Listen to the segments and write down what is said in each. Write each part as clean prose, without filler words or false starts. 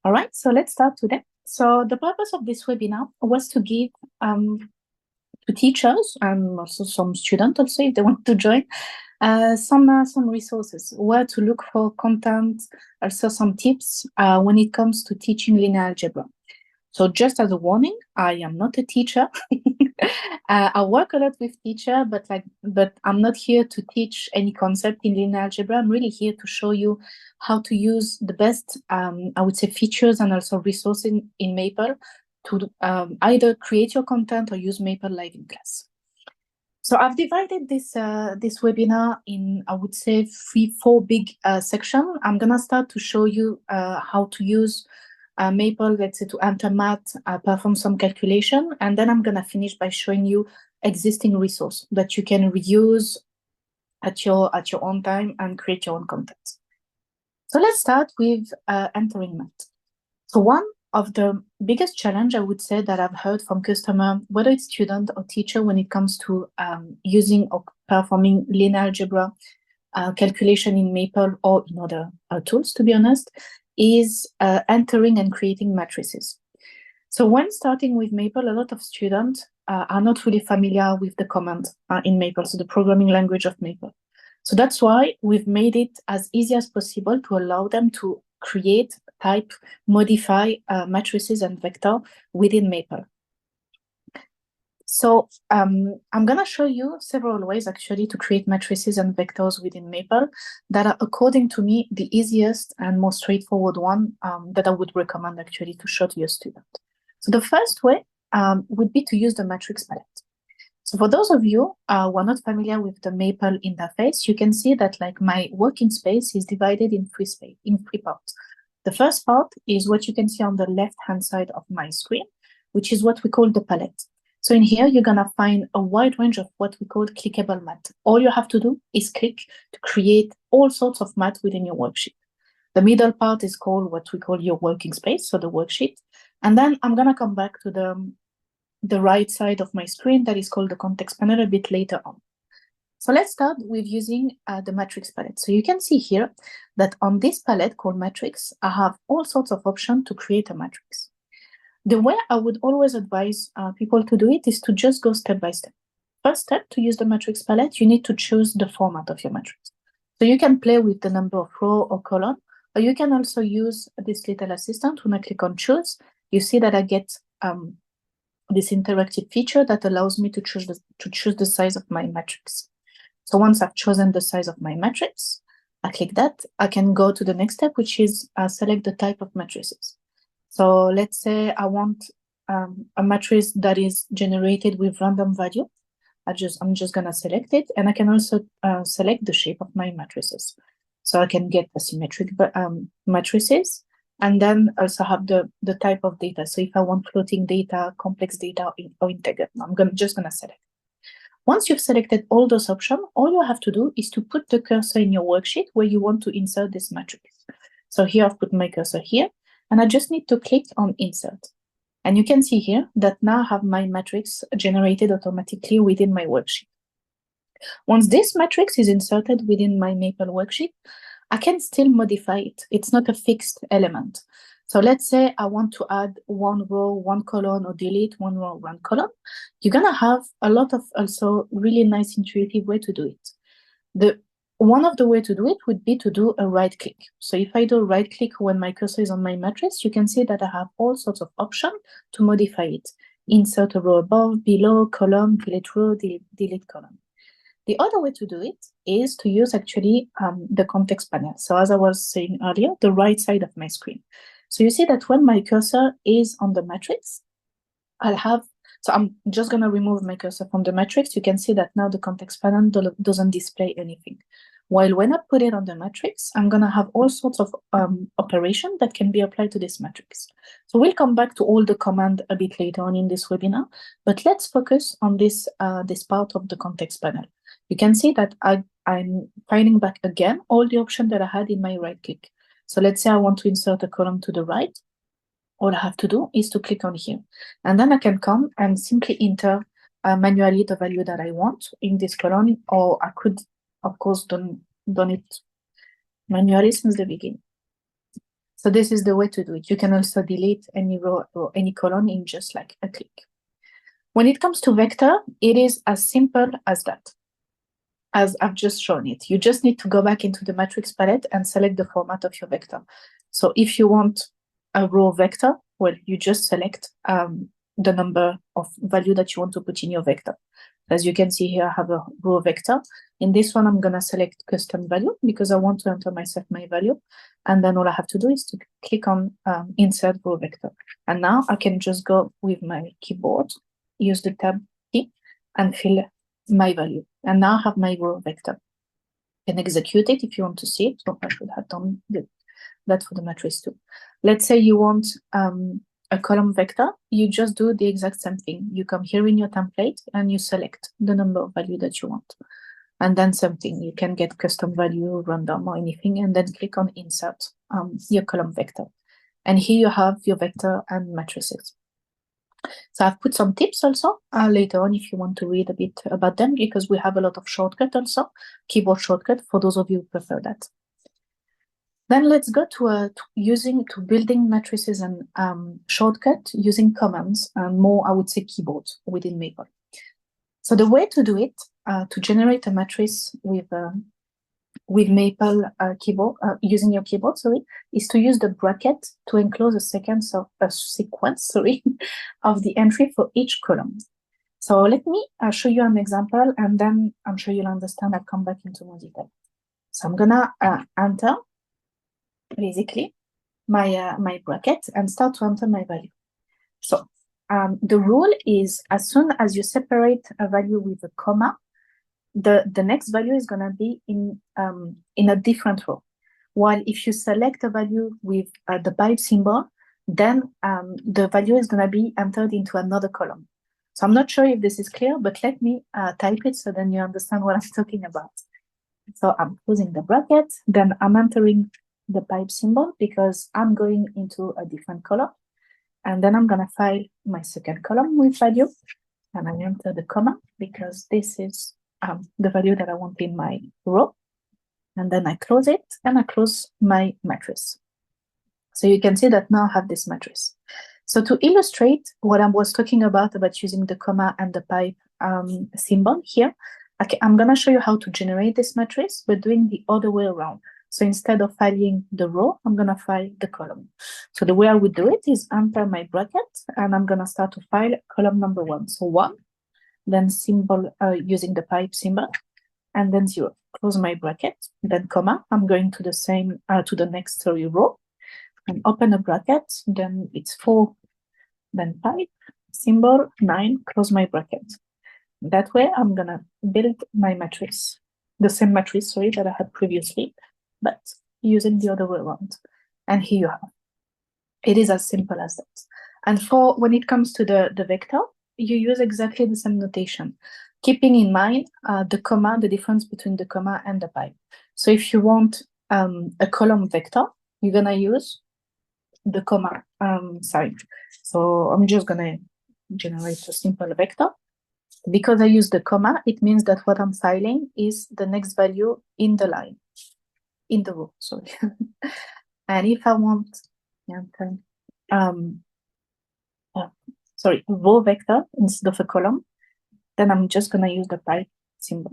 All right, so let's start today. So the purpose of this webinar was to give to teachers and also some students also if they want to join some resources where to look for content, also some tips when it comes to teaching linear algebra. So just as a warning, I am not a teacher. I work a lot with teacher, but I'm not here to teach any concept in linear algebra. I'm really here to show you how to use the best, I would say, features and also resources in Maple to either create your content or use Maple live in class. So I've divided this webinar in, I would say, four big sections. I'm gonna start to show you how to use Maple, let's say, to enter math, perform some calculation, and then I'm gonna finish by showing you existing resource that you can reuse at your own time and create your own content. So let's start with entering math. So one of the biggest challenge I would say that I've heard from customer, whether it's student or teacher, when it comes to using or performing linear algebra calculation in Maple or in other tools, to be honest, is entering and creating matrices. So when starting with Maple, a lot of students are not really familiar with the command in Maple, so the programming language of Maple. So that's why we've made it as easy as possible to allow them to create, type, modify matrices and vector within Maple. So I'm going to show you several ways actually to create matrices and vectors within Maple that are, according to me, the easiest and most straightforward one that I would recommend actually to show to your student. So the first way would be to use the matrix palette. So for those of you who are not familiar with the Maple interface, you can see that like my working space is divided in three parts. The first part is what you can see on the left-hand side of my screen, which is what we call the palette. So in here, you're going to find a wide range of what we call clickable math. All you have to do is click to create all sorts of math within your worksheet. The middle part is called what we call your working space, so the worksheet. And then I'm going to come back to the right side of my screen that is called the context panel a bit later on. So let's start with using the matrix palette. So you can see here that on this palette called matrix, I have all sorts of options to create a matrix. The way I would always advise people to do it is to just go step by step. First step, to use the matrix palette, you need to choose the format of your matrix. So you can play with the number of row or column, or you can also use this little assistant. When I click on choose, you see that I get this interactive feature that allows me to choose the size of my matrix. So once I've chosen the size of my matrix, I click that, I can go to the next step, which is select the type of matrices. So let's say I want a matrix that is generated with random value. I'm just gonna select it, and I can also select the shape of my matrices. So I can get asymmetric matrices, and then also have the type of data. So if I want floating data, complex data, or integer, I'm just gonna select. Once you've selected all those options, all you have to do is to put the cursor in your worksheet where you want to insert this matrix. So here I've put my cursor here, and I just need to click on insert. And you can see here that now I have my matrix generated automatically within my worksheet. Once this matrix is inserted within my Maple worksheet, I can still modify it. It's not a fixed element. So let's say I want to add one row, one column, or delete one row, one column. You're going to have a lot of also really nice intuitive way to do it. One of the way to do it would be to do a right click. So if I do a right click when my cursor is on my matrix, you can see that I have all sorts of options to modify it. Insert a row above, below, column, delete row, delete column. The other way to do it is to use actually the context panel. So as I was saying earlier, the right side of my screen. So you see that when my cursor is on the matrix, so I'm just going to remove my cursor from the matrix. You can see that now the context panel doesn't display anything. While when I put it on the matrix, I'm going to have all sorts of operations that can be applied to this matrix. So we'll come back to all the command a bit later on in this webinar, but let's focus on this part of the context panel. You can see that I'm finding back again all the options that I had in my right click. So let's say I want to insert a column to the right. All I have to do is to click on here. And then I can come and simply enter manually the value that I want in this column, or I could, of course, done it manually since the beginning. So this is the way to do it. You can also delete any row or any column in just like a click. When it comes to vector, it is as simple as that, as I've just shown it. You just need to go back into the matrix palette and select the format of your vector. So if you want a row vector, well, you just select the number of value that you want to put in your vector. As you can see here, I have a row vector. In this one, I'm going to select custom value because I want to enter myself my value. And then all I have to do is to click on insert row vector. And now I can just go with my keyboard, use the tab key, and fill my value. And now I have my row vector. You can execute it if you want to see it. So I should have done that for the matrix too. Let's say you want a column vector. You just do the exact same thing. You come here in your template and you select the number of value that you want. And then something, you can get custom value, random or anything, and then click on insert your column vector. And here you have your vector and matrices. So I've put some tips also later on if you want to read a bit about them, because we have a lot of shortcut also, keyboard shortcut for those of you who prefer that. Then let's go to building matrices and shortcut using commands and more, I would say, keyboard within Maple. So the way to do it, to generate a matrix with Maple keyboard, using your keyboard, is to use the bracket to enclose a sequence of the entry for each column. So let me show you an example, and then I'm sure you'll understand. I'll come back into more detail. So I'm gonna enter basically my bracket and start to enter my value. So the rule is, as soon as you separate a value with a comma, the next value is going to be in a different row. While if you select a value with the pipe symbol, then the value is going to be entered into another column. So I'm not sure if this is clear, but let me type it so then you understand what I'm talking about. So I'm closing the bracket, then I'm entering the pipe symbol because I'm going into a different column. And then I'm going to file my second column with value, and I enter the comma because this is the value that I want in my row. And then I close it and I close my matrix. So you can see that now I have this matrix. So to illustrate what I was talking about using the comma and the pipe symbol here, I'm going to show you how to generate this matrix, but doing the other way around. So instead of filing the row, I'm going to file the column. So the way I would do it is enter my bracket, and I'm going to start to file column number 1. So 1, then symbol using the pipe symbol, and then 0. Close my bracket, then comma. I'm going to the same to the next row, and open a bracket. Then it's 4, then pipe symbol 9. Close my bracket. That way, I'm gonna build my matrix, the same matrix, that I had previously, but using the other way around. And here you have. It is as simple as that. And for when it comes to the vector, you use exactly the same notation, keeping in mind the comma, the difference between the comma and the pipe. So if you want a column vector, you're gonna use the comma sign. So I'm just gonna generate a simple vector. Because I use the comma, it means that what I'm filing is the next value in the line, in the row, sorry. And if I want row vector instead of a column, then I'm just gonna use the pipe symbol.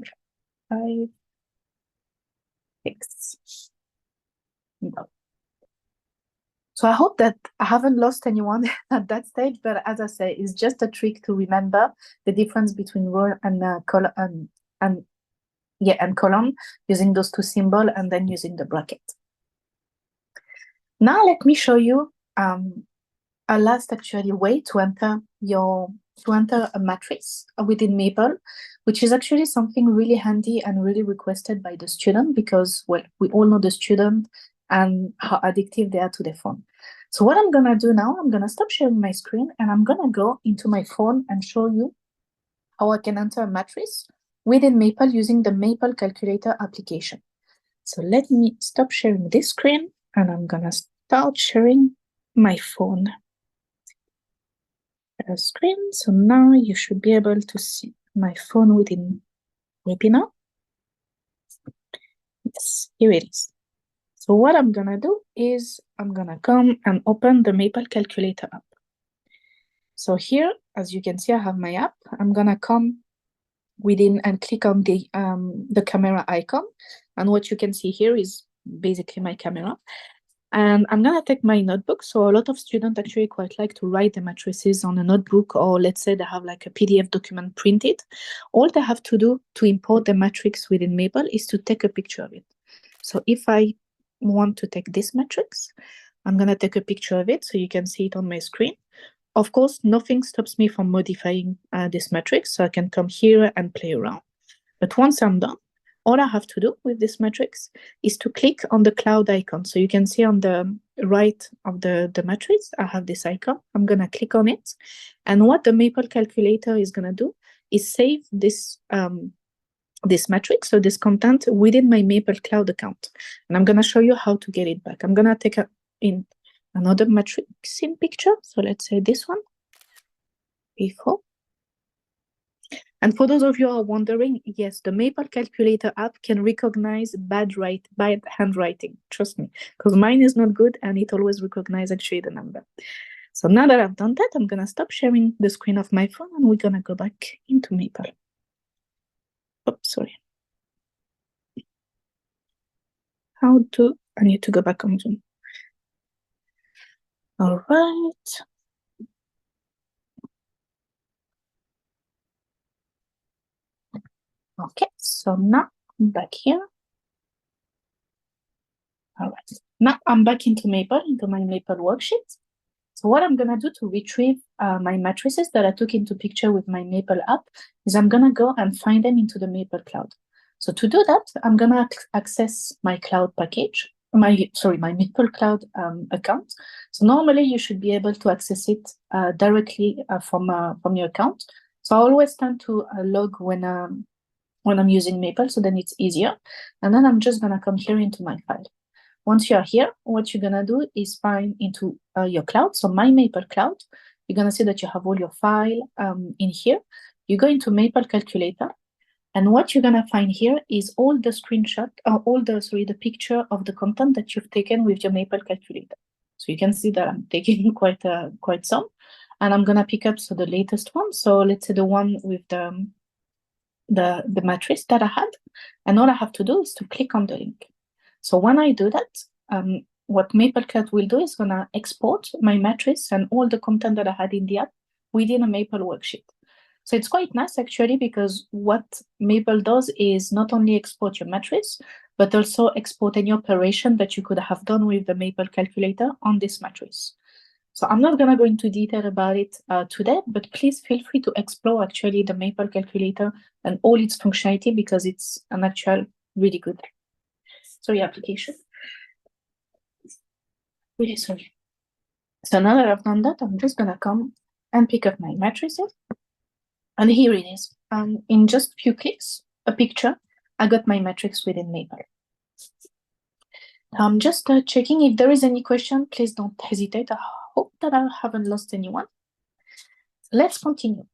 5, 6. No. So I hope that I haven't lost anyone at that stage, but as I say, it's just a trick to remember the difference between row and column and column, using those two symbols and then using the bracket. Now let me show you a last actually way to enter a matrix within Maple, which is actually something really handy and really requested by the student, because, well, we all know the student and how addictive they are to their phone. So what I'm gonna do now, I'm gonna stop sharing my screen and I'm gonna go into my phone and show you how I can enter a matrix within Maple using the Maple calculator application. So let me stop sharing this screen and I'm gonna start sharing my phone screen. So now you should be able to see my phone within webinar. Yes, here it is. So what I'm gonna do is I'm gonna come and open the Maple Calculator app. So here, as you can see, I have my app. I'm gonna come within and click on the camera icon. And what you can see here is basically my camera. And I'm gonna take my notebook. So a lot of students actually quite like to write the matrices on a notebook, or let's say they have like a PDF document printed. All they have to do to import the matrix within Maple is to take a picture of it. So if I want to take this matrix, I'm gonna take a picture of it so you can see it on my screen. Of course, nothing stops me from modifying this matrix, so I can come here and play around. But once I'm done, all I have to do with this matrix is to click on the cloud icon. So you can see on the right of the matrix, I have this icon. I'm going to click on it. And what the Maple calculator is going to do is save this matrix, so this content, within my Maple Cloud account. And I'm going to show you how to get it back. I'm going to take in another matrix in picture. So let's say this one, P4. And for those of you who are wondering, yes, the Maple Calculator app can recognize bad handwriting. Trust me, because mine is not good and it always recognizes actually the number. So now that I've done that, I'm going to stop sharing the screen of my phone and we're going to go back into Maple. Oops, sorry. I need to go back on Zoom. All right. Okay, so now I'm back here. All right, now I'm back into my Maple worksheet. So what I'm gonna do to retrieve my matrices that I took into picture with my Maple app is I'm gonna go and find them into the Maple Cloud. So to do that, I'm gonna access my cloud package, my Maple Cloud account. So normally you should be able to access it directly from your account. So I always tend to log when I'm using Maple, so then it's easier. And then I'm just gonna come here into my file. Once you're here, what you're gonna do is find into your cloud. So my Maple Cloud, you're gonna see that you have all your file in here. You go into Maple Calculator, and what you're gonna find here is all the screenshot, the picture of the content that you've taken with your Maple Calculator. So you can see that I'm taking quite some, and I'm gonna pick up the latest one. So let's say the one with the matrix that I had, and all I have to do is to click on the link. So when I do that, what MapleCut will do is gonna export my matrix and all the content that I had in the app within a Maple worksheet. So it's quite nice actually, because what Maple does is not only export your matrix, but also export any operation that you could have done with the Maple calculator on this matrix. So I'm not gonna go into detail about it today, but please feel free to explore actually the Maple calculator and all its functionality, because it's an actual really good application. Really sorry. So now that I've done that, I'm just gonna come and pick up my matrices. And here it is. In just a few clicks, a picture, I got my matrix within Maple. I'm just checking if there is any question. Please don't hesitate. I hope that I haven't lost anyone. Let's continue.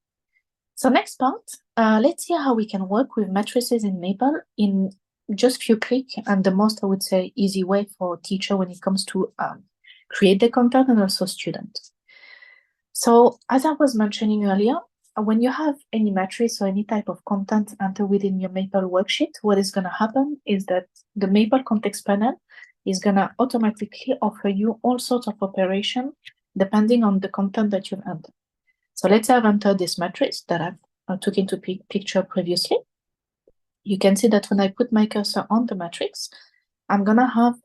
So next part, let's see how we can work with matrices in Maple in just few clicks, and the most, I would say, easy way for a teacher when it comes to create the content and also students. So as I was mentioning earlier, when you have any matrix or any type of content enter within your Maple worksheet, what is going to happen is that the Maple context panel is going to automatically offer you all sorts of operation depending on the content that you've entered. So let's say I've entered this matrix that I took into picture previously. You can see that when I put my cursor on the matrix, I'm going to have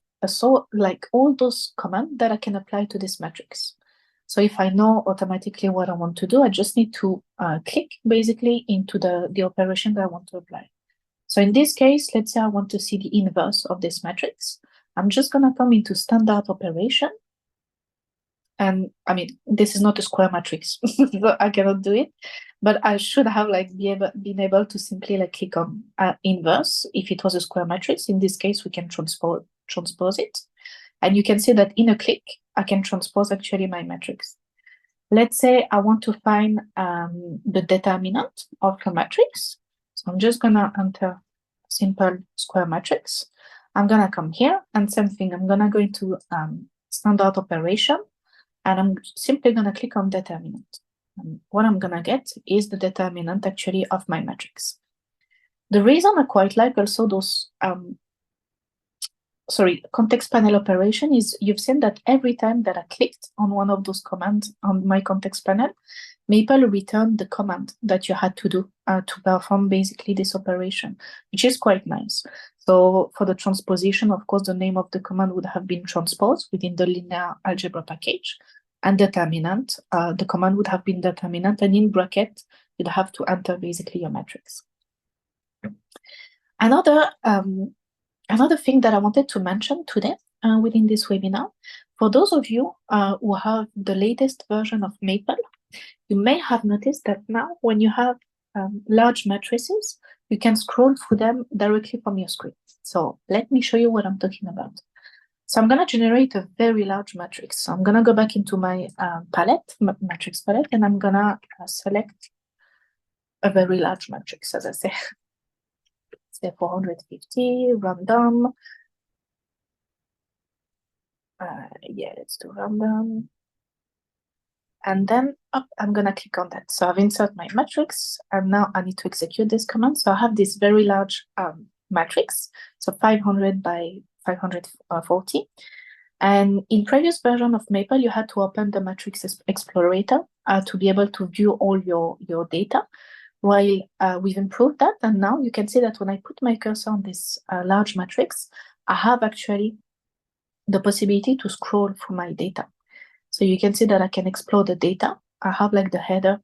all those commands that I can apply to this matrix. So if I know automatically what I want to do, I just need to click basically into the operation that I want to apply. So in this case, let's say I want to see the inverse of this matrix. I'm just going to come into standard operation. And I mean, this is not a square matrix, so I cannot do it. But I should have been able to simply click on inverse if it was a square matrix. In this case, we can transpose it. And you can see that in a click, I can transpose actually my matrix. Let's say I want to find the determinant of the matrix. So I'm just going to enter simple square matrix. I'm gonna come here and same thing. I'm gonna go into standard operation, and I'm simply gonna click on determinant. And what I'm gonna get is the determinant actually of my matrix. The reason I quite like also those context panel operation is you've seen that every time that I clicked on one of those commands on my context panel, Maple returned the command that you had to do to perform basically this operation, which is quite nice. So for the transposition, of course, the name of the command would have been transposed within the linear algebra package, and determinant, the command would have been determinant, and in bracket, you'd have to enter basically your matrix. Another thing that I wanted to mention today within this webinar, for those of you who have the latest version of Maple, you may have noticed that now when you have large matrices, you can scroll through them directly from your screen. So let me show you what I'm talking about. So I'm going to generate a very large matrix. So I'm going to go back into my matrix palette, and I'm going to select a very large matrix, as I say. Say 450, random. Yeah, let's do random. And then I'm going to click on that. So I've inserted my matrix, and now I need to execute this command. So I have this very large matrix, so 500 by 540. And in previous version of Maple, you had to open the matrix explorator to be able to view all your data. While we've improved that, and now you can see that when I put my cursor on this large matrix, I have actually the possibility to scroll through my data. So you can see that I can explore the data. I have like the header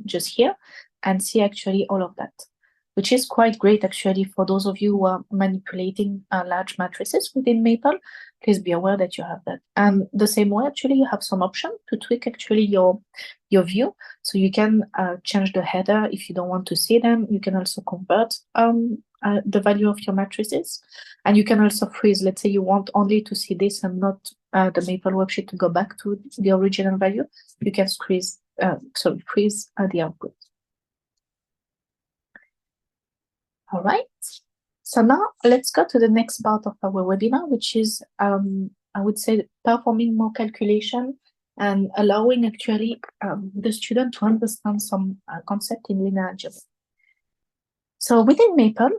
just here and see actually all of that, which is quite great actually for those of you who are manipulating large matrices within Maple. Please be aware that you have that. And the same way, actually, you have some option to tweak actually your view. So you can change the header if you don't want to see them. You can also convert the value of your matrices. And you can also freeze. Let's say you want only to see this and not the Maple worksheet to go back to the original value. You can freeze the output. All right. So now let's go to the next part of our webinar, which is, I would say, performing more calculation and allowing actually the student to understand some concept in linear algebra. So within Maple,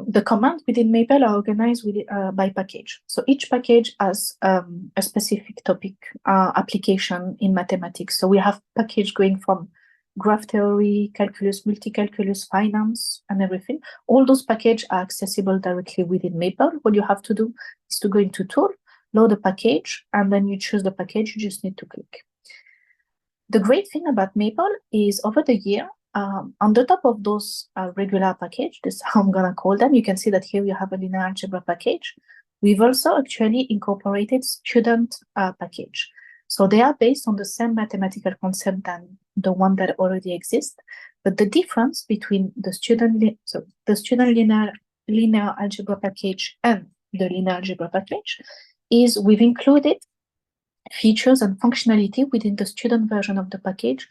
the commands within Maple are organized by package. So each package has a specific topic application in mathematics. So we have package going from graph theory, calculus, multi-calculus, finance, and everything. All those packages are accessible directly within Maple. What you have to do is to go into Tool, load a package, and then you choose the package. You just need to click. The great thing about Maple is over the year, on the top of those regular package, this is how I'm going to call them. You can see that here you have a linear algebra package. We've also actually incorporated student package. So they are based on the same mathematical concept than the one that already exists. But the difference between the student linear algebra package and the linear algebra package is we've included features and functionality within the student version of the package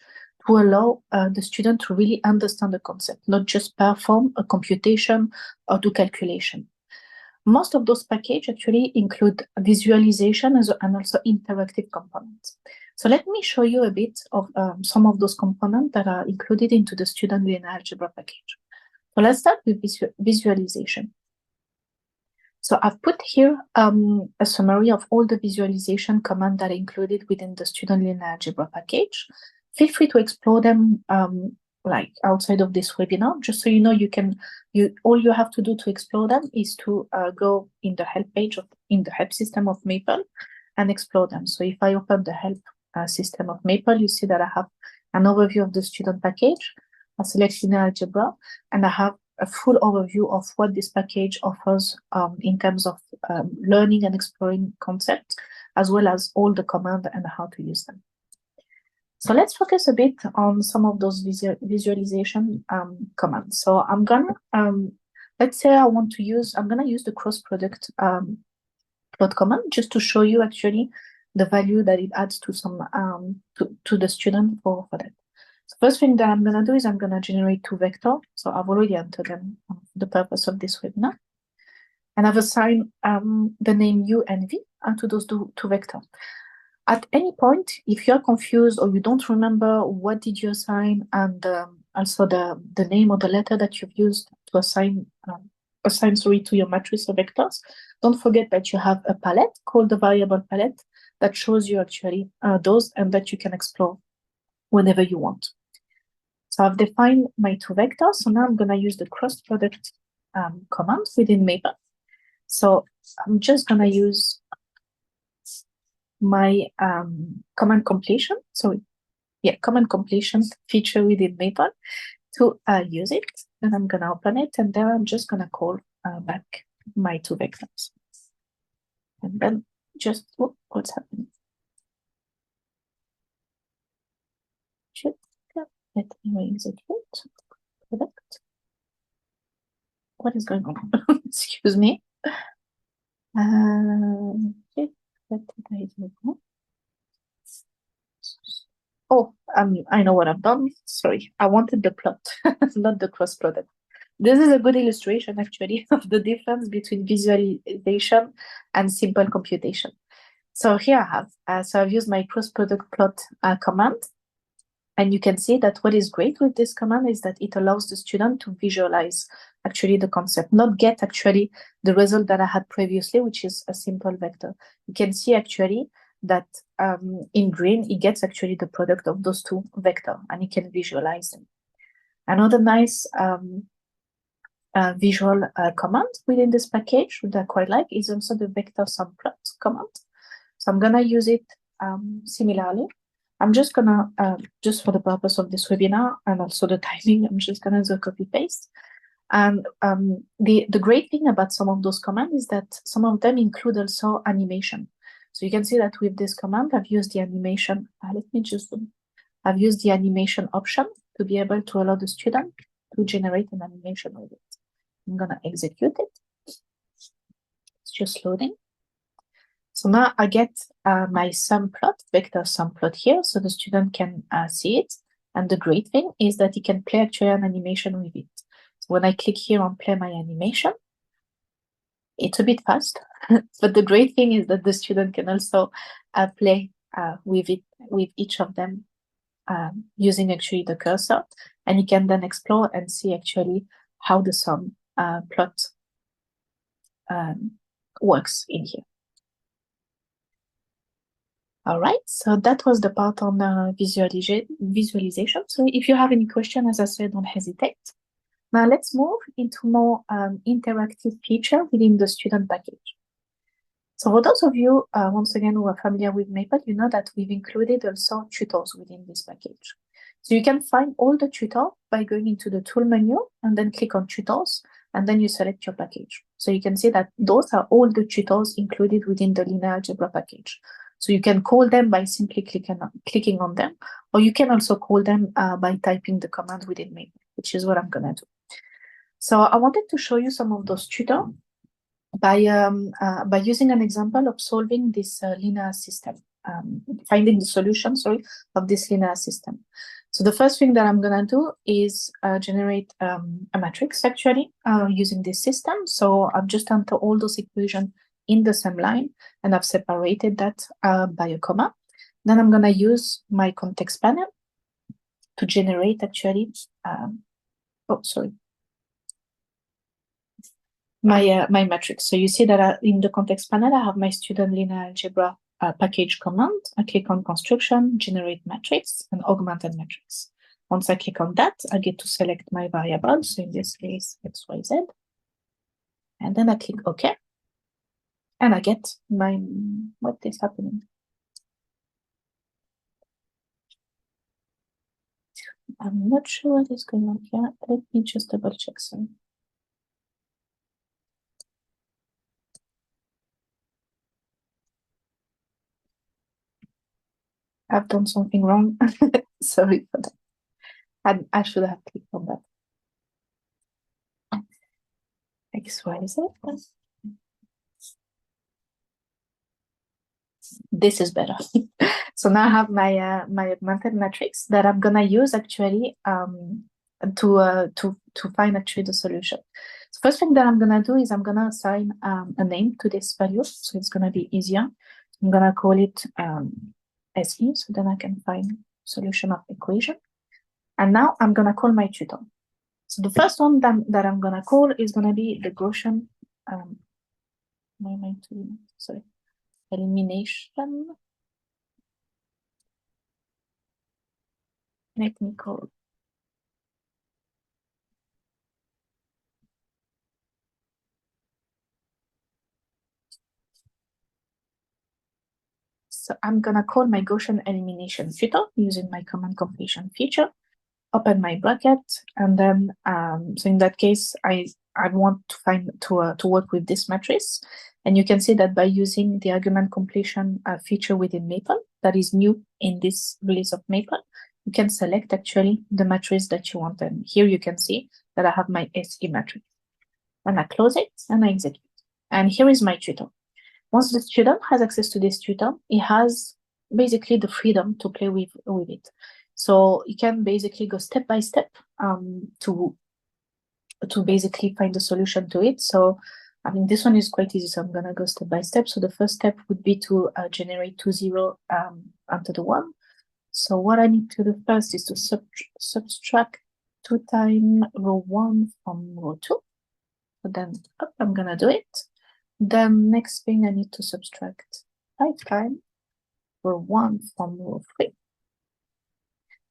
to allow the student to really understand the concept, not just perform a computation or do calculation. Most of those packages actually include visualization and also interactive components. So let me show you a bit of some of those components that are included into the student linear algebra package. So let's start with visualization. So I've put here a summary of all the visualization commands that are included within the student linear algebra package. Feel free to explore them like outside of this webinar, just so you know all you have to do to explore them is to go in the help page in the help system of Maple and explore them. So if I open the help system of Maple, you see that I have an overview of the student package. I select linear algebra, and I have a full overview of what this package offers in terms of learning and exploring concepts, as well as all the commands and how to use them. So let's focus a bit on some of those visualization commands. So I'm gonna, let's say I'm gonna use the cross product plot command just to show you actually the value that it adds to some to the student for that. So first thing that I'm gonna do is I'm gonna generate two vectors. So I've already entered them for the purpose of this webinar. And I've assigned the name U and V to those two vectors. At any point, if you're confused or you don't remember what did you assign and also the name or the letter that you've used to assign to your matrix or vectors, don't forget that you have a palette called the variable palette that shows you actually those and that you can explore whenever you want. So I've defined my two vectors. So now I'm going to use the cross product command within Maple. So I'm just going to use my command completion. So yeah, command completion feature within Maple to use it. And I'm going to open it. And then I'm just going to call back my two vectors. And then just, what's happening? Let me execute product. What is going on? Excuse me. Okay. What did I do? Oh, I know what I've done. Sorry, I wanted the plot, not the cross product. This is a good illustration, actually, of the difference between visualization and simple computation. So here I have, so I've used my cross product plot command. And you can see that what is great with this command is that it allows the student to visualize actually the concept, not get actually the result that I had previously, which is a simple vector. You can see actually that in green, it gets actually the product of those two vectors and you can visualize them. Another nice visual command within this package that I quite like is also the vector sum plot command. So I'm gonna use it similarly. I'm just gonna, just for the purpose of this webinar and also the timing, I'm just gonna do a copy paste. And the great thing about some of those commands is that some of them include also animation. So you can see that with this command, I've used the animation. I've used the animation option to be able to allow the student to generate an animation with it. I'm gonna execute it. It's just loading. So now I get my sum plot, vector sum plot here, so the student can see it. And the great thing is that he can play actually an animation with it. So when I click here on play my animation, it's a bit fast, but the great thing is that the student can also play with it, with each of them using actually the cursor, and he can then explore and see actually how the sum plot works in here. All right, so that was the part on visualization. So if you have any question, as I said, don't hesitate. Now let's move into more interactive feature within the student package. So for those of you, once again, who are familiar with Maple, you know that we've included also tutors within this package. So you can find all the tutors by going into the tool menu and then click on tutors, and then you select your package. So you can see that those are all the tutors included within the linear algebra package. So you can call them by simply clicking on them, or you can also call them by typing the command within Maple, which is what I'm gonna do. So I wanted to show you some of those tutors by using an example of solving this linear system, finding the solution, of this linear system. So the first thing that I'm gonna do is generate a matrix actually using this system. So I've just entered all those equations in the same line, and I've separated that by a comma. Then I'm gonna use my context panel to generate actually, my matrix. So you see that in the context panel, I have my student linear algebra package command. I click on construction, generate matrix, and augmented matrix. Once I click on that, I get to select my variable. So in this case, X, Y, Z. And then I click OK. And I get my, what is happening? I'm not sure what is going on here. Let me just double check some. I've done something wrong. Sorry for that. I should have clicked on that. X, Y, Z. This is better. So now I have my my augmented matrix that I'm gonna use actually to find actually the solution. So first thing that I'm gonna do is I'm gonna assign a name to this value, so it's gonna be easier. I'm gonna call it SE, so then I can find solution of equation. And now I'm gonna call my tutor. So the first one that I'm gonna call is gonna be the Gaussian elimination. Let me call. So I'm gonna call my Gaussian elimination tutor using my command completion feature. Open my bracket, and then so in that case, I want to find to work with this matrix, and you can see that by using the argument completion feature within Maple that is new in this release of Maple, you can select actually the matrix that you want. And here you can see that I have my SE matrix. And I close it and I execute. And here is my tutor. Once the student has access to this tutor, he has basically the freedom to play with it. So you can basically go step by step to basically find a solution to it. So I mean, this one is quite easy, so I'm gonna go step by step. So the first step would be to generate 2 0 after the 1. So what I need to do first is to subtract 2 times row 1 from row 2. So then I'm gonna do it. Then next thing I need to subtract 5 times row 1 from row 3.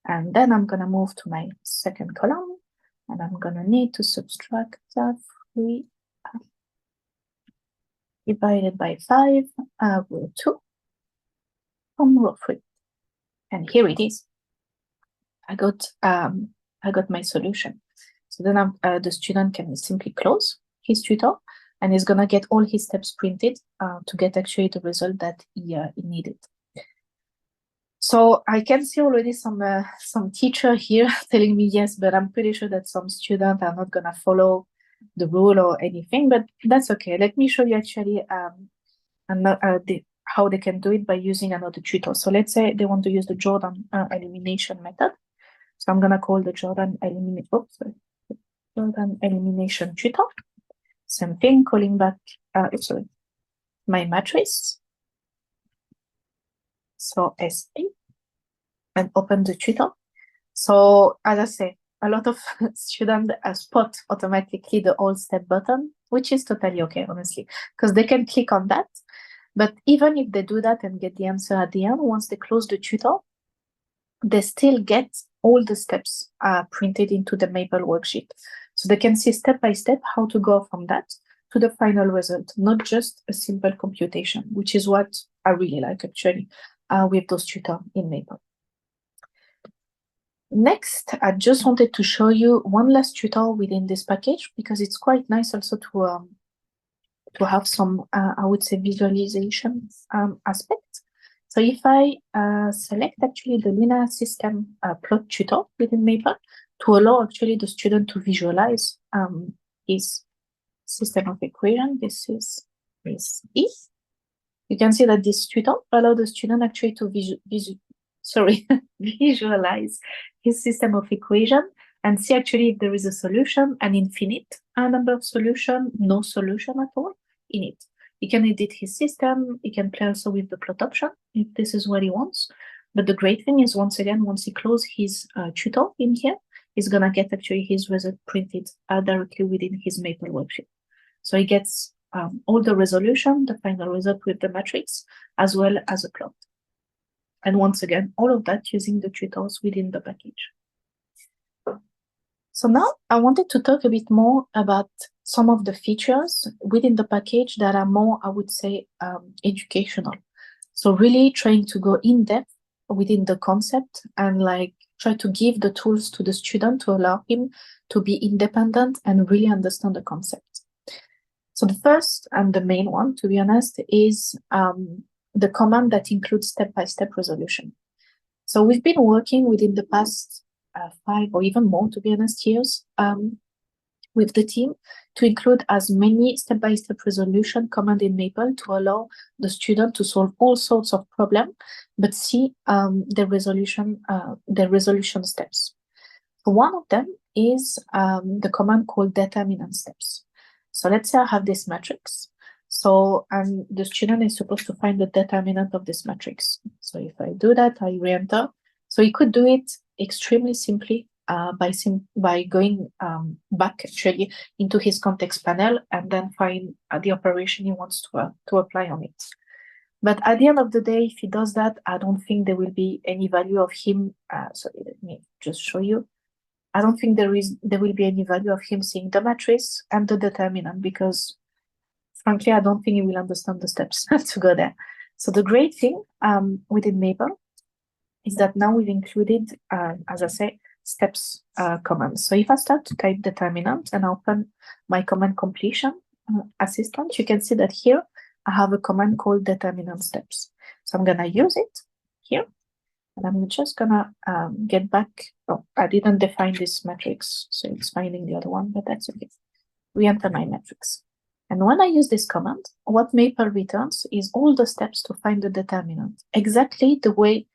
And then I'm gonna move to my second column, and I'm gonna need to subtract 3 divided by 5 row 2 from row 3. And here it is. I got my solution. So then the student can simply close his tutor, and he's gonna get all his steps printed to get actually the result that he needed. So I can see already some teacher here telling me yes, but I'm pretty sure that some students are not gonna follow the rule or anything, but that's okay. Let me show you actually how they can do it by using another tutor. So let's say they want to use the Jordan elimination method. So I'm gonna call the Jordan elimination tutor. Same thing, calling back my matrix. So SE, and open the tutor. So as I say, a lot of students spot automatically the all step button, which is totally okay, honestly, because they can click on that. But even if they do that and get the answer at the end, once they close the tutor, they still get all the steps printed into the Maple worksheet. So they can see step by step how to go from that to the final result, not just a simple computation, which is what I really like actually with those tutors in Maple. Next, I just wanted to show you one last tutor within this package, because it's quite nice also to have some, I would say, visualization aspect. So if I select actually the linear system plot tutor within Maple to allow actually the student to visualize his system of equation, this is E. You can see that this tutor allows the student actually to visualize his system of equation and see actually if there is a solution, an infinite number of solution, no solution at all in it. He can edit his system. He can play also with the plot option if this is what he wants. But the great thing is, once again, once he closes his tutor in here, he's gonna get actually his result printed directly within his Maple worksheet. So he gets all the resolution, the final result with the matrix, as well as a plot. And once again, all of that using the tutors within the package. So now I wanted to talk a bit more about some of the features within the package that are more, I would say, educational. So really trying to go in depth within the concept and like try to give the tools to the student to allow him to be independent and really understand the concept. So the first and the main one, to be honest, is the command that includes step-by-step resolution. So we've been working within the past 5 or even more, to be honest, years with the team to include as many step-by-step resolution command in Maple to allow the student to solve all sorts of problems, but see the resolution steps. So one of them is the command called determinant steps. So let's say I have this matrix. So the student is supposed to find the determinant of this matrix. So if I do that, I re-enter. So he could do it extremely simply by going back actually into his context panel and then find the operation he wants to apply on it. But at the end of the day, if he does that, I don't think there will be any value of him. Sorry, let me just show you. I don't think there will be any value of him seeing the matrix and the determinant, because frankly, I don't think he will understand the steps to go there. So the great thing within Maple is that now we've included, as I say, steps commands. So if I start to type determinant and open my command completion assistant, you can see that here I have a command called determinant steps. So I'm gonna use it here. And I'm just gonna get back. Oh, I didn't define this matrix, so it's finding the other one, but that's okay. Re-enter my matrix. And when I use this command, what Maple returns is all the steps to find the determinant, exactly the way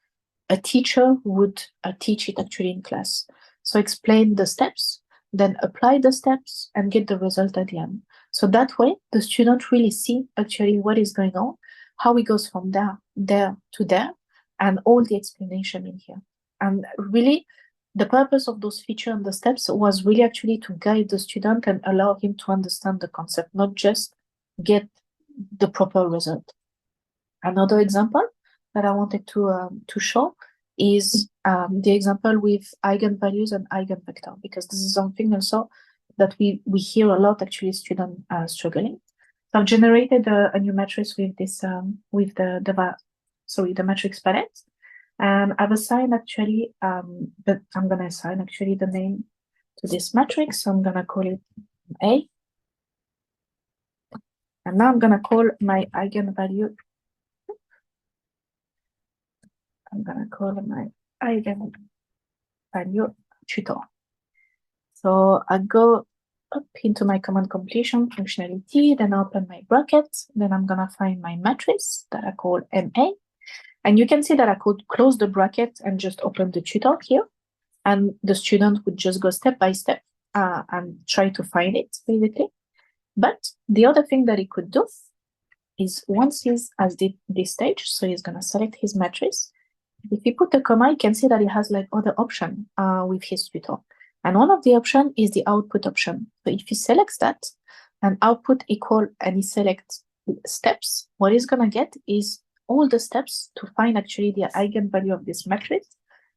a teacher would teach it actually in class. So explain the steps, then apply the steps and get the result at the end. So that way, the student really see actually what is going on, how it goes from there to there, and all the explanation in here. And really, the purpose of those features and the steps was really actually to guide the student and allow him to understand the concept, not just get the proper result. Another example that I wanted to show is the example with eigenvalues and eigenvector, because this is something also that we hear a lot actually students struggling. So I've generated a new matrix with this with the matrix palette, and I've assigned actually I'm gonna assign actually the name to this matrix. So I'm gonna call it A, and now I'm gonna call my eigenvalue. I'm gonna call my eigenvalue tutor. So I go up into my command completion functionality, then I open my bracket, then I'm gonna find my matrix that I call MA. And you can see that I could close the bracket and just open the tutor here. And the student would just go step by step and try to find it, basically. But the other thing that he could do is once he's at this stage, so he's going to select his matrix. If he put a comma, you can see that he has like other option with his tutor. And one of the option is the output option. So if he selects that and output equal and he selects steps, what he's going to get is all the steps to find actually the eigenvalue of this matrix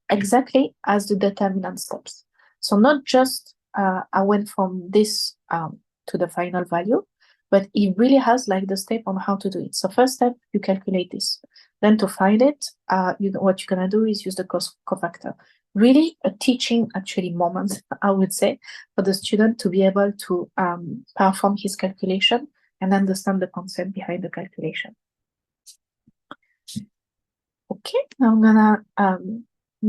exactly as the determinant steps. So not just I went from this to the final value, but it really has like the step on how to do it. So first step, you calculate this. Then to find it, what you're gonna do is use the cofactor. Really a teaching actually moment, I would say, for the student to be able to perform his calculation and understand the concept behind the calculation. Okay, now I'm gonna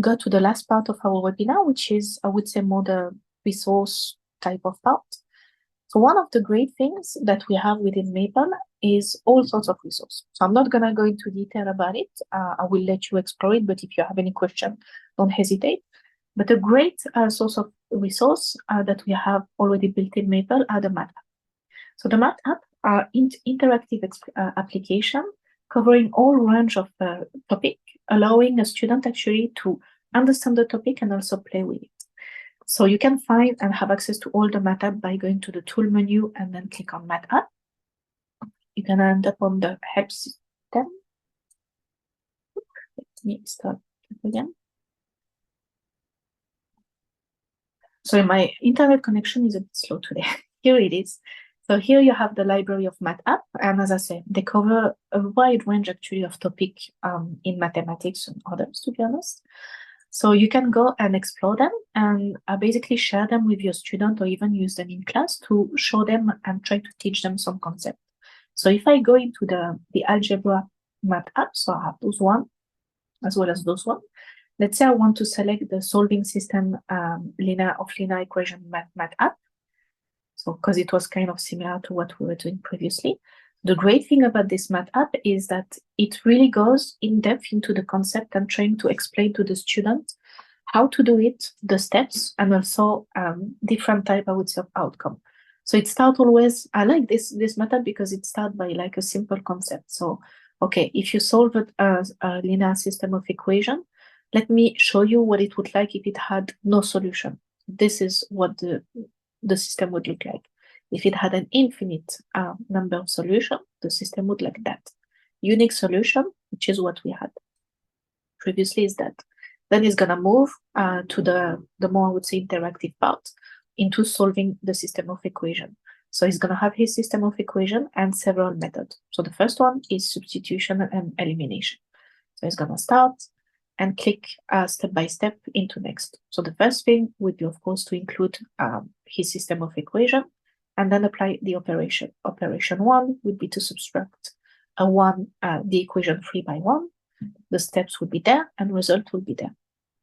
go to the last part of our webinar, which is, I would say, more the resource type of part. So one of the great things that we have within Maple is all sorts of resources. So I'm not gonna go into detail about it. I will let you explore it, but if you have any question, don't hesitate. But a great source of resource that we have already built in Maple are the math app. So the math app are interactive application covering all range of topic, allowing a student actually to understand the topic and also play with it. So you can find and have access to all the math app by going to the tool menu and then click on math app. You're gonna end up on the help system. Let me start again. Sorry, my internet connection is a bit slow today. Here it is. So here you have the library of math app, and as I said, they cover a wide range actually of topic in mathematics and others, to be honest. So you can go and explore them and basically share them with your student or even use them in class to show them and try to teach them some concept. So if I go into the Algebra math app, so I have those one as well as those one. Let's say I want to select the solving system linear equation math app. So because it was kind of similar to what we were doing previously. The great thing about this math app is that it really goes in depth into the concept and trying to explain to the student how to do it, the steps, and also different type, I would say, of outcome. So it starts always, I like this method because it starts by like a simple concept. So, okay, if you solve a linear system of equation, let me show you what it would like if it had no solution. This is what the system would look like. If it had an infinite number of solutions, the system would like that. Unique solution, which is what we had previously, is that. Then it's gonna move to the more, I would say, interactive part into solving the system of equation. So he's gonna have his system of equation and several methods. So the first one is substitution and elimination. So he's gonna start and click step by step into next. So the first thing would be, of course, to include his system of equation and then apply the operation. Operation 1 would be to subtract the equation 3 by 1. The steps would be there and result will be there.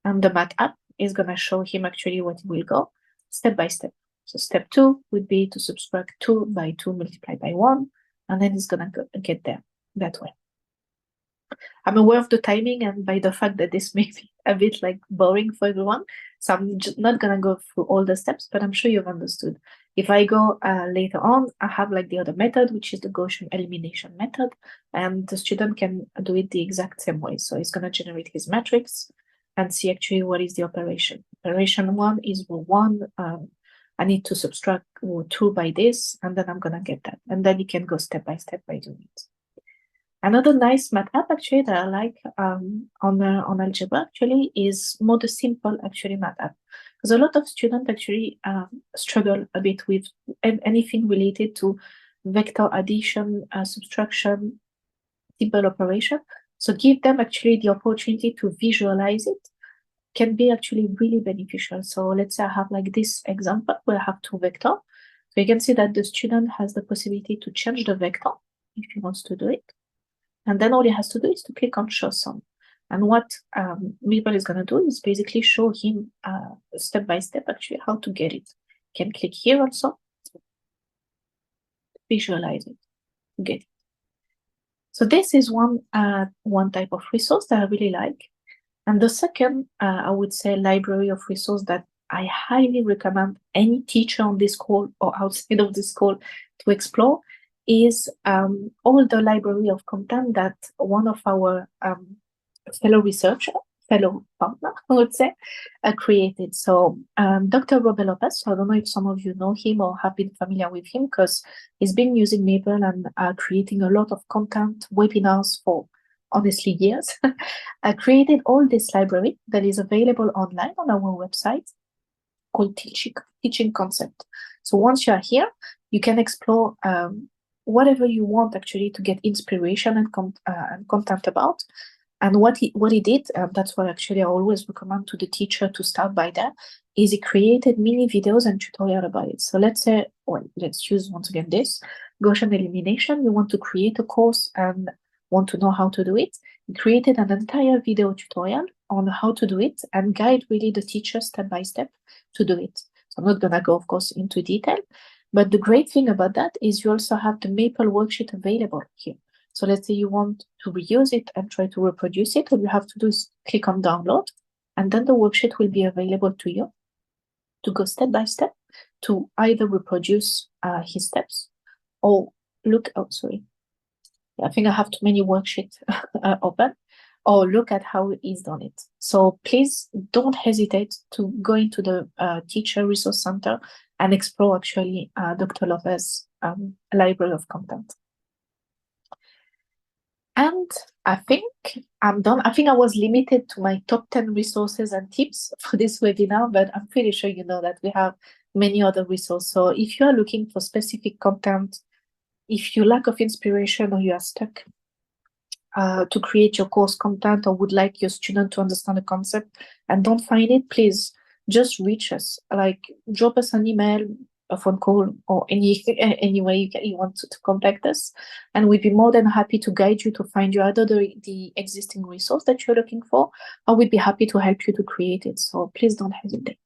And the math app is going to show him actually what he will go step by step. So step 2 would be to subtract 2 by 2 multiplied by 1, and then he's going to get there that way. I'm aware of the timing and by the fact that this may be a bit like boring for everyone. So I'm not going to go through all the steps, but I'm sure you've understood. If I go later on, I have like the other method, which is the Gaussian elimination method, and the student can do it the exact same way. So he's going to generate his matrix and see actually what is the operation. Operation 1 is 1. I need to subtract 2 by this, and then I'm going to get that. And then you can go step by step by doing it. Another nice math app actually that I like on Algebra actually is more the simple actually math app. Because a lot of students actually struggle a bit with anything related to vector addition, subtraction, simple operation. So give them actually the opportunity to visualize it can be actually really beneficial. So let's say I have like this example where I have 2 vectors. So you can see that the student has the possibility to change the vector if he wants to do it. And then all he has to do is to click on show sum. And what Mabel is going to do is basically show him step by step actually how to get it. You can click here also, visualize it, get it. So this is one type of resource that I really like. And the second, I would say, library of resource that I highly recommend any teacher on this call or outside of this call to explore is all the library of content that one of our fellow partner, I would say, created. So Dr. Robert Lopez, so I don't know if some of you know him or have been familiar with him because he's been using Maple and creating a lot of content, webinars for honestly years. I created all this library that is available online on our website called Teaching Concept. So once you are here, you can explore whatever you want actually to get inspiration and content about. And what he did, that's what actually I always recommend to the teacher to start by that, is he created mini videos and tutorial about it. So let's say, well, let's use once again this Gaussian elimination. You want to create a course and want to know how to do it. He created an entire video tutorial on how to do it and guide really the teacher step by step to do it. So I'm not gonna go, of course, into detail, but the great thing about that is you also have the Maple worksheet available here. So let's say you want to reuse it and try to reproduce it, all you have to do is click on download, and then the worksheet will be available to you to go step by step to either reproduce his steps or look, oh, sorry. I think I have too many worksheets open, or look at how he's done it. So please don't hesitate to go into the Teacher Resource Center and explore actually Dr. Lopez's library of content. And I think I'm done. I think I was limited to my top 10 resources and tips for this webinar, but I'm pretty sure you know that we have many other resources. So if you are looking for specific content, if you lack of inspiration or you are stuck to create your course content or would like your student to understand the concept and don't find it, please just reach us. Like drop us an email, a phone call, or any way you want to contact us, and we'd be more than happy to guide you to find you either the existing resource that you're looking for, or we'd be happy to help you to create it. So please don't hesitate.